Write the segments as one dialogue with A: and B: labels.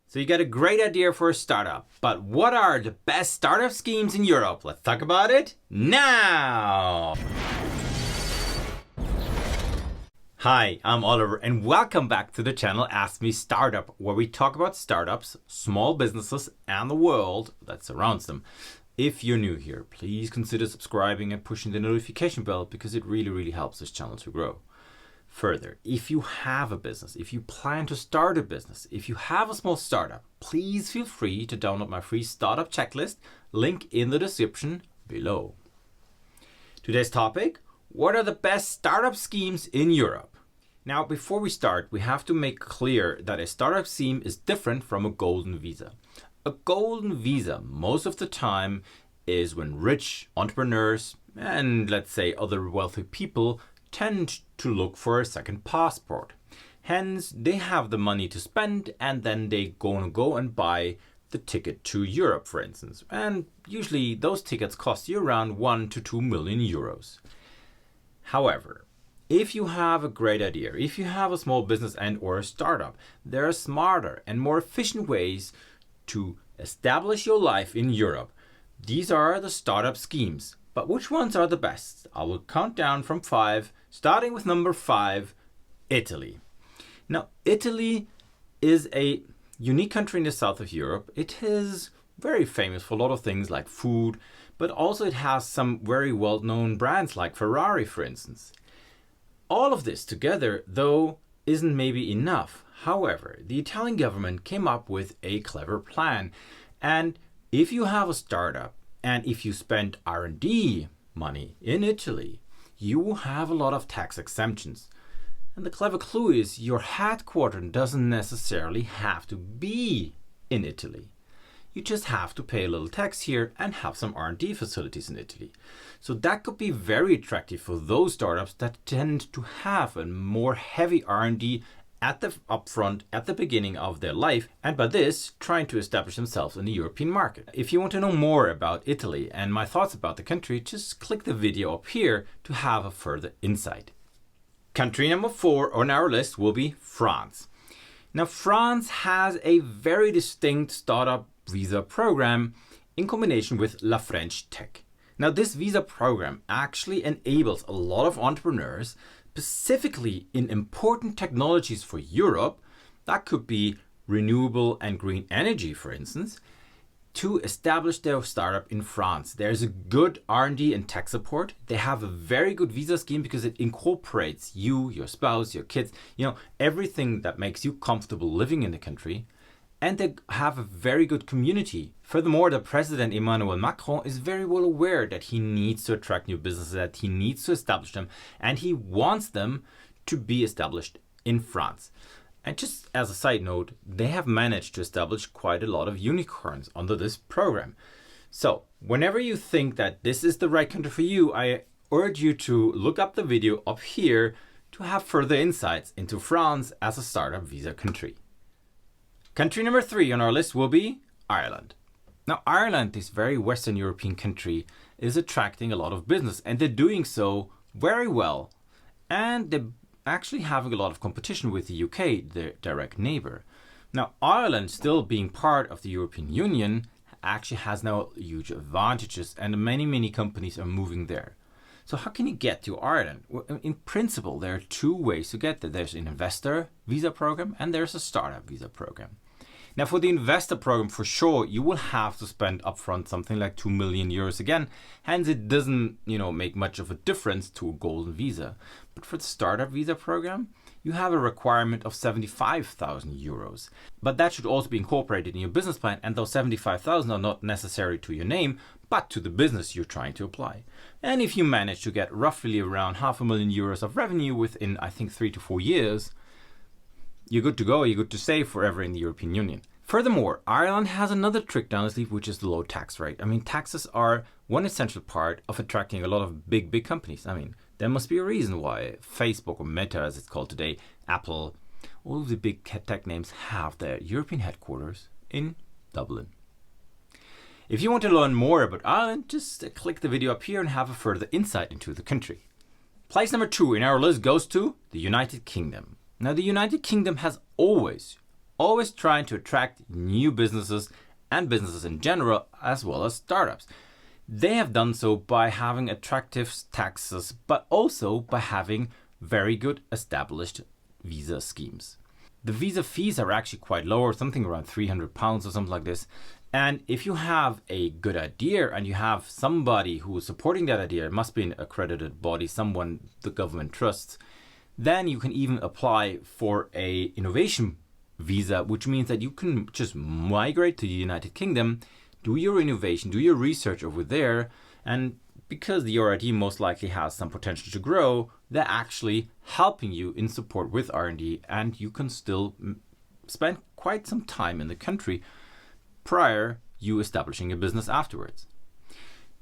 A: So you got a great idea for a startup, but what are the best startup schemes in Europe? Let's talk about it now! Hi, I'm Oliver and welcome back to the channel Ask Me Startup, where we talk about startups, small businesses and the world that surrounds them. If you're new here, please consider subscribing and pushing the notification bell because it really helps this channel to grow. Further, if you have a business, if you plan to start a business, if you have a small startup, please feel free to download my free startup checklist, link in the description below. Today's topic, what are the best startup schemes in Europe? Now, before we start, we have to make clear that a startup scheme is different from a golden visa. A golden visa, most of the time, is when rich entrepreneurs and let's say other wealthy people tend to look for a second passport. Hence, they have the money to spend and then they go and buy the ticket to Europe, for instance. And usually those tickets cost you around 1 to 2 million euros. However, if you have a great idea, if you have a small business and or a startup, there are smarter and more efficient ways to establish your life in Europe. These are the startup schemes. But which ones are the best? I will count down from 5, starting with number 5, Italy. Now, Italy is a unique country in the south of Europe. It is very famous for a lot of things like food, but also it has some very well-known brands like Ferrari, for instance. All of this together, though, isn't maybe enough. However, the Italian government came up with a clever plan. And if you have a startup, and if you spend R&D money in Italy, you have a lot of tax exemptions. And the clever clue is your headquarters doesn't necessarily have to be in Italy. You just have to pay a little tax here and have some R&D facilities in Italy. So that could be very attractive for those startups that tend to have a more heavy R&D at the upfront, at the beginning of their life, and by this, trying to establish themselves in the European market. If you want to know more about Italy and my thoughts about the country, just click the video up here to have a further insight. Country number 4 on our list will be France. Now, France has a very distinct startup visa program in combination with La French Tech. Now, this visa program actually enables a lot of entrepreneurs, specifically in important technologies for Europe, that could be renewable and green energy, for instance, to establish their startup in France. There's a good R&D and tech support. They have a very good visa scheme because it incorporates you, your spouse, your kids, everything that makes you comfortable living in the country. And they have a very good community. Furthermore, the president Emmanuel Macron is very well aware that he needs to attract new businesses, that he needs to establish them, and he wants them to be established in France. And just as a side note, they have managed to establish quite a lot of unicorns under this program. So whenever you think that this is the right country for you, I urge you to look up the video up here to have further insights into France as a startup visa country. Country number 3 on our list will be Ireland. Now, Ireland, this very Western European country, is attracting a lot of business and they're doing so very well. And they're actually having a lot of competition with the UK, their direct neighbor. Now, Ireland, still being part of the European Union, actually has now huge advantages and many companies are moving there. So how can you get to Ireland? Well, in principle, there are 2 ways to get there. There's an investor visa program and there's a startup visa program. Now, for the investor program, for sure, you will have to spend upfront something like 2 million euros again. Hence, it doesn't, make much of a difference to a golden visa. But for the startup visa program, you have a requirement of 75,000 euros. But that should also be incorporated in your business plan. And those 75,000 are not necessary to your name, but to the business you're trying to apply. And if you manage to get roughly around €500,000 of revenue within, I think, 3 to 4 years, you're good to go, you're good to stay forever in the European Union. Furthermore, Ireland has another trick down the sleeve, which is the low tax rate. I mean, taxes are one essential part of attracting a lot of big companies. I mean, there must be a reason why Facebook or Meta, as it's called today, Apple, all of the big tech names have their European headquarters in Dublin. If you want to learn more about Ireland, just click the video up here and have a further insight into the country. Place number 2 in our list goes to the United Kingdom. Now, the United Kingdom has always always trying to attract new businesses and businesses in general, as well as startups. They have done so by having attractive taxes, but also by having very good established visa schemes. The visa fees are actually quite low, something around £300 or something like this. And if you have a good idea and you have somebody who is supporting that idea, it must be an accredited body, someone the government trusts, then you can even apply for a innovation visa, which means that you can just migrate to the United Kingdom, do your innovation, do your research over there, and because your idea most likely has some potential to grow, they're actually helping you in support with R&D, and you can still spend quite some time in the country prior you establishing a business afterwards.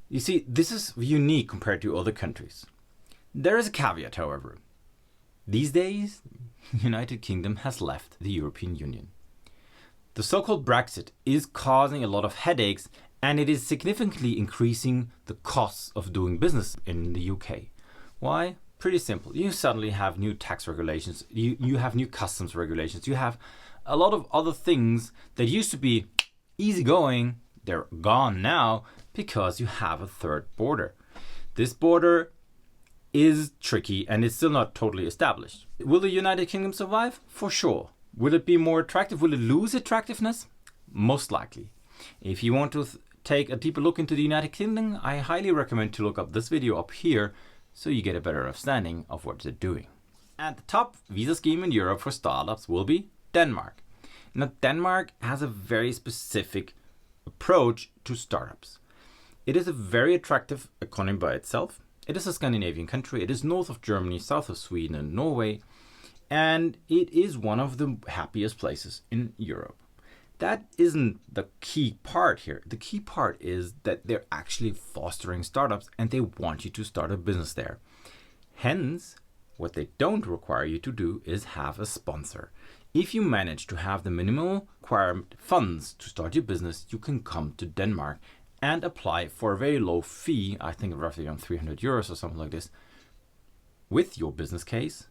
A: You see, this is unique compared to other countries. There is a caveat, however. These days, the United Kingdom has left the European Union. The so-called Brexit is causing a lot of headaches, and it is significantly increasing the costs of doing business in the UK. Why? Pretty simple. You suddenly have new tax regulations, you have new customs regulations, you have a lot of other things that used to be easygoing. They're gone now because you have a third border. This border is tricky and it's still not totally established. Will the United Kingdom survive? For sure. Will it be more attractive? Will it lose attractiveness? Most likely. If you want to take a deeper look into the United Kingdom, I highly recommend to look up this video up here so you get a better understanding of what they're doing. At the top visa scheme in Europe for startups will be Denmark. Now, Denmark has a very specific approach to startups. It is a very attractive economy by itself. It is a Scandinavian country. It is north of Germany, south of Sweden and Norway. And it is one of the happiest places in Europe. That isn't the key part here. The key part is that they're actually fostering startups and they want you to start a business there. Hence, what they don't require you to do is have a sponsor. If you manage to have the minimal required funds to start your business, you can come to Denmark and apply for a very low fee, I think roughly around €300 or something like this, with your business case,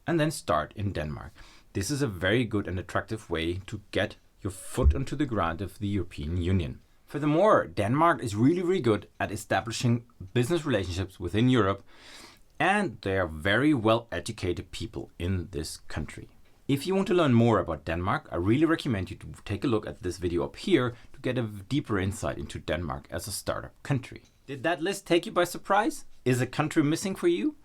A: and then start in Denmark. This is a very good and attractive way to get your foot onto the ground of the European Union. Furthermore, Denmark is really good at establishing business relationships within Europe, and they are very well educated people in this country. If you want to learn more about Denmark, I really recommend you to take a look at this video up here to get a deeper insight into Denmark as a startup country. Did that list take you by surprise? Is a country missing for you?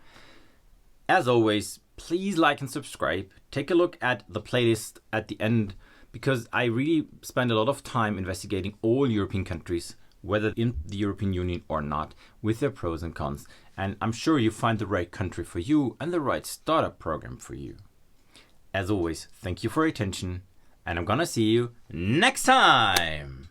A: As always, please like and subscribe. Take a look at the playlist at the end, because I really spend a lot of time investigating all European countries, whether in the European Union or not, with their pros and cons. And I'm sure you find the right country for you and the right startup program for you. As always, thank you for your attention, and I'm gonna see you next time.